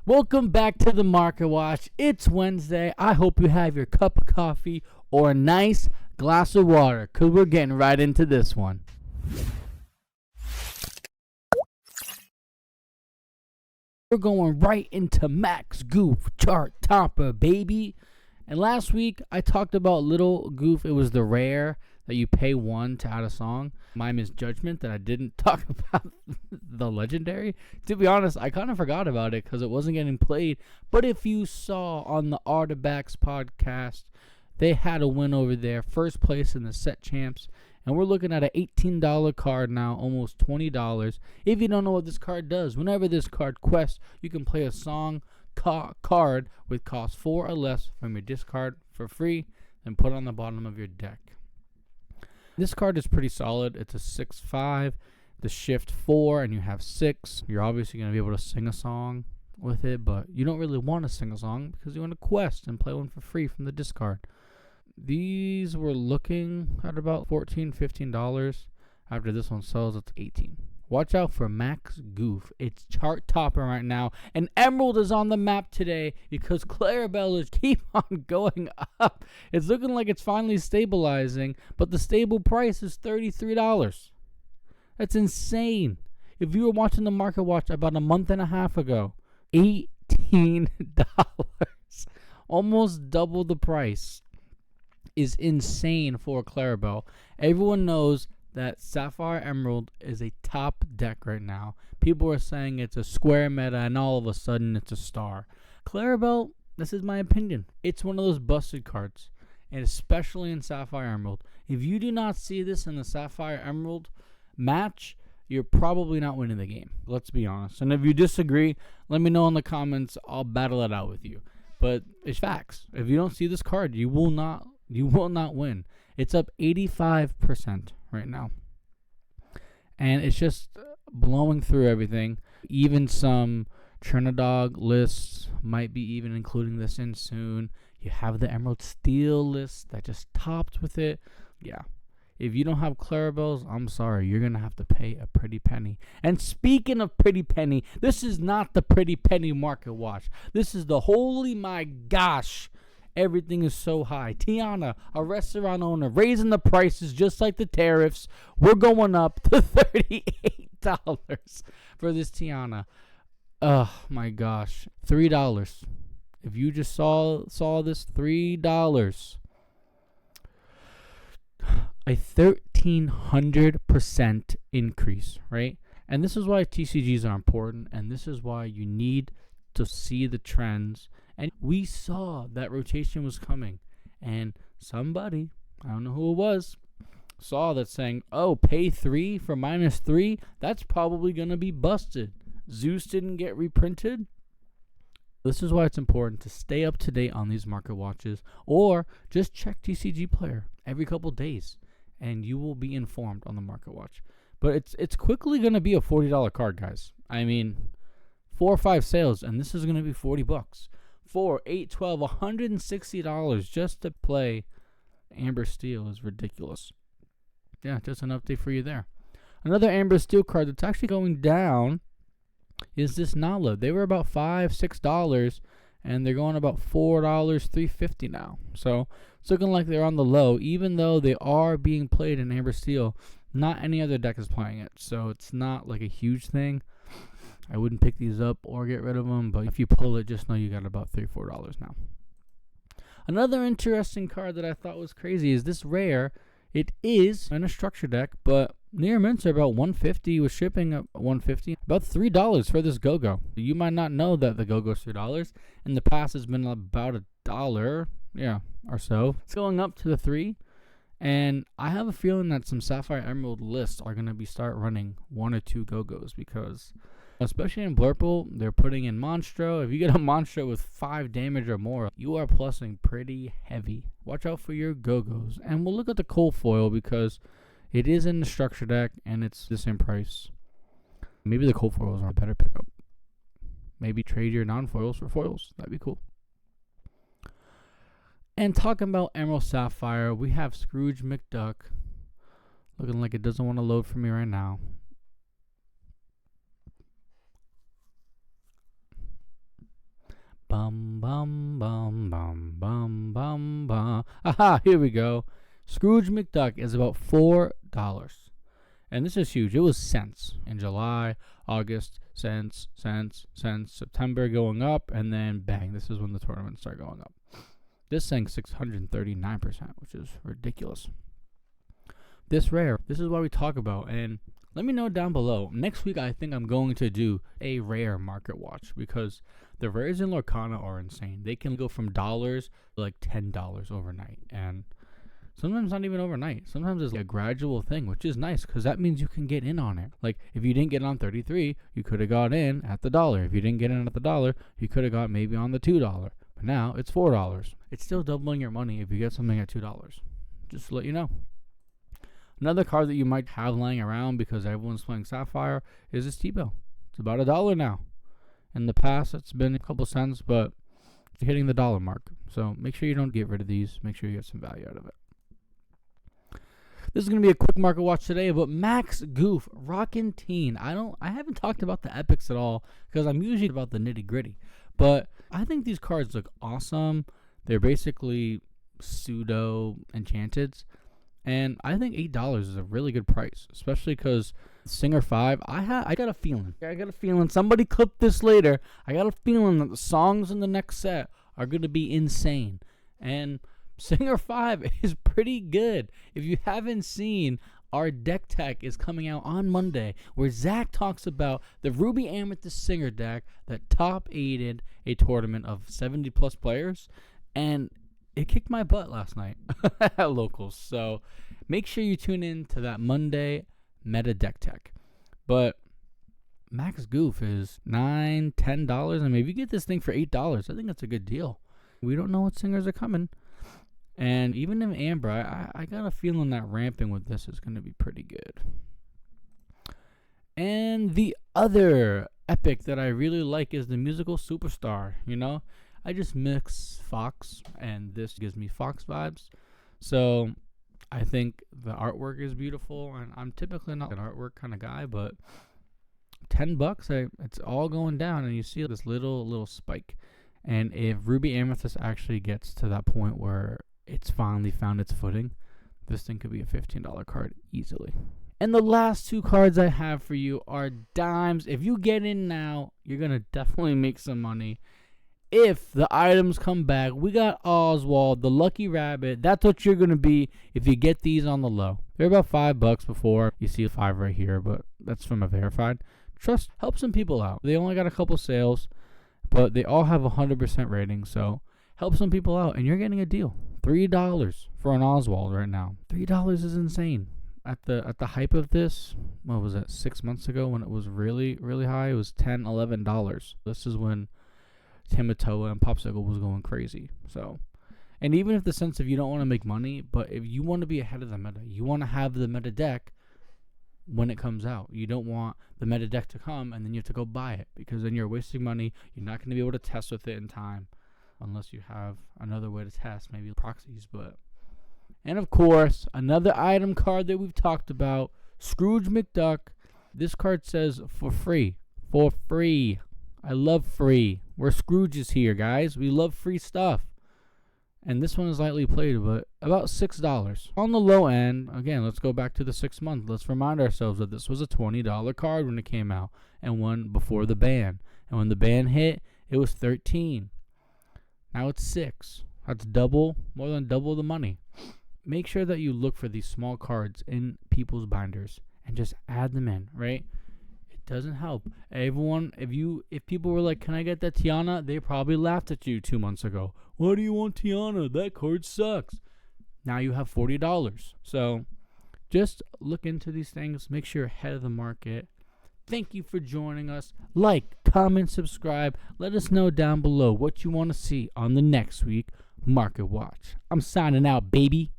Welcome back to the Market Watch. It's Wednesday. I hope you have your cup of coffee or a nice glass of water, because we're getting right into this one. We're going right into Max Goof chart topper, baby. And last week, I talked about Little Goof. It was the rare that you pay one to add a song. My misjudgment that I didn't talk about the legendary. To be honest, I kind of forgot about it because it wasn't getting played. But if you saw on the Artifacts podcast, they had a win over there. First place in the set champs. And we're looking at an $18 card now, almost $20. If you don't know what this card does, whenever this card quests, you can play a song card with cost 4 or less from your discard for free and put it on the bottom of your deck. This card is pretty solid. It's a 6/5, the shift 4, and you have 6. You're obviously going to be able to sing a song with it, but you don't really want to sing a song because you want to quest and play one for free from the discard. These were looking at about $14, $15. After this one sells, it's $18. Watch out for Max Goof. It's chart topper right now. And Emerald is on the map today because Clarabelle is keep on going up. It's looking like it's finally stabilizing, but the stable price is $33. That's insane. If you were watching the Market Watch about a month and a half ago, $18. Almost double the price is insane for Clarabelle. Everyone knows that Sapphire Emerald is a top deck right now. People are saying it's a square meta, and all of a sudden it's a star. Clarabelle, this is my opinion, it's one of those busted cards, and especially in Sapphire Emerald. If you do not see this in the Sapphire Emerald match, you're probably not winning the game. Let's be honest. And if you disagree, let me know in the comments. I'll battle it out with you. But it's facts. If you don't see this card, you will not win. It's up 85% right now. And it's just blowing through everything. Even some Trinidad lists might be even including this in soon. You have the Emerald Steel list that just topped with it. Yeah. If you don't have Clarabelles, I'm sorry. You're going to have to pay a pretty penny. And speaking of pretty penny, this is not the pretty penny Market Watch. This is the holy my gosh. Everything is so high. Tiana, a restaurant owner, raising the prices just like the tariffs. We're going up to $38 for this Tiana. Oh my gosh. $3. If you just saw this, $3. A 1,300% increase, right? And this is why TCGs are important, and this is why you need to see the trends. And we saw that rotation was coming. And somebody, I don't know who it was, saw that saying, oh, pay 3 for -3? That's probably going to be busted. Zeus didn't get reprinted. This is why it's important to stay up to date on these Market Watches, or just check TCG Player every couple days, and you will be informed on the Market Watch. But it's quickly going to be a $40 card, guys. I mean, 4 or 5 sales, and this is going to be $40. 4, 8, 12, $160 just to play Amber Steel is ridiculous. Yeah, just an update for you there. Another Amber Steel card that's actually going down is this Nala. They were about $5, $6, and they're going about $4, $3.50 now. So it's looking like they're on the low, even though they are being played in Amber Steel. Not any other deck is playing it, so it's not like a huge thing. I wouldn't pick these up or get rid of them, but if you pull it, just know you got about $3, $4 now. Another interesting card that I thought was crazy is this rare. It is in a structure deck, but near mints are about $150 with shipping at $150. About $3 for this Go Go. You might not know that the Go Go is $3. In the past, it's been about $1, or so. It's going up to the $3. And I have a feeling that some Sapphire Emerald lists are going to start running 1 or 2 Go Go's because, especially in Blurple, they're putting in Monstro. If you get a Monstro with 5 damage or more, you are plussing pretty heavy. Watch out for your Go Go's. And we'll look at the cold foil because it is in the structure deck and it's the same price. Maybe the cold foils are a better pickup. Maybe trade your non-foils for foils. That'd be cool. And talking about Emerald Sapphire, we have Scrooge McDuck. Looking like it doesn't want to load for me right now. Bum bum bum bum bum bum bum. Aha, here we go. Scrooge McDuck is about $4. And this is huge. It was cents in July, August, cents, September going up, and then bang, this is when the tournaments start going up. This thing 639%, which is ridiculous. This rare, this is what we talk about, and let me know down below. Next week, I think I'm going to do a rare market watch because the rares in Lorcana are insane. They can go from dollars to like $10 overnight, and sometimes not even overnight. Sometimes it's like a gradual thing, which is nice because that means you can get in on it. Like if you didn't get on 33, you could have got in at the dollar. If you didn't get in at the dollar, you could have got maybe on the $2. But now it's $4. It's still doubling your money if you get something at $2. Just to let you know. Another card that you might have lying around because everyone's playing Sapphire is this T-bill. It's about $1 now. In the past, it's been a couple cents, but it's hitting the dollar mark. So make sure you don't get rid of these. Make sure you get some value out of it. This is going to be a quick market watch today, but Max Goof, Rockin' Teen. I haven't talked about the epics at all because I'm usually about the nitty gritty. But I think these cards look awesome. They're basically pseudo enchanteds. And I think $8 is a really good price, especially because Singer 5, I got a feeling. Somebody clip this later. I got a feeling that the songs in the next set are going to be insane. And Singer 5 is pretty good. If you haven't seen, our deck tech is coming out on Monday where Zach talks about the Ruby Amethyst Singer deck that top aided a tournament of 70 plus players. And it kicked my butt last night at locals. So make sure you tune in to that Monday meta deck tech. But Max Goof is $9, $10. I mean, if you get this thing for $8, I think that's a good deal. We don't know what singers are coming. And even in Amber, I got a feeling that ramping with this is going to be pretty good. And the other epic that I really like is the musical Superstar, you know? I just mix Fox, and this gives me Fox vibes. So I think the artwork is beautiful, and I'm typically not an artwork kind of guy, but $10, it's all going down, and you see this little spike. And if Ruby Amethyst actually gets to that point where it's finally found its footing, this thing could be a $15 card easily. And the last two cards I have for you are dimes. If you get in now, you're going to definitely make some money. If the items come back, we got Oswald, the Lucky Rabbit. That's what you're going to be if you get these on the low. They're about $5 before. You see a 5 right here, but that's from a verified. Trust, help some people out. They only got a couple sales, but they all have a 100% rating, so help some people out, and you're getting a deal. $3 for an Oswald right now. $3 is insane. At the hype of this, what was it, 6 months ago when it was really, really high? It was $10, $11. This is when Timatoa and Popsicle was going crazy. So, and even if the sense of you don't want to make money, but if you want to be ahead of the meta, you want to have the meta deck when it comes out. You don't want the meta deck to come and then you have to go buy it because then you're wasting money. You're not going to be able to test with it in time unless you have another way to test, maybe proxies. But and of course, another item card that we've talked about, Scrooge McDuck. This card says for free. For free. I love free. We're Scrooges here, guys. We love free stuff. And this one is lightly played, but about $6. On the low end, again, let's go back to the 6 month. Let's remind ourselves that this was a $20 card when it came out and one before the ban. And when the ban hit, it was $13. Now it's $6. That's double, more than double the money. Make sure that you look for these small cards in people's binders and just add them in, right? Doesn't help. Everyone, if people were like, can I get that Tiana? They probably laughed at you 2 months ago. Why do you want Tiana? That card sucks. Now you have $40. So just look into these things. Make sure you're ahead of the market. Thank you for joining us. Like, comment, subscribe. Let us know down below what you want to see on the next week Market Watch. I'm signing out, baby.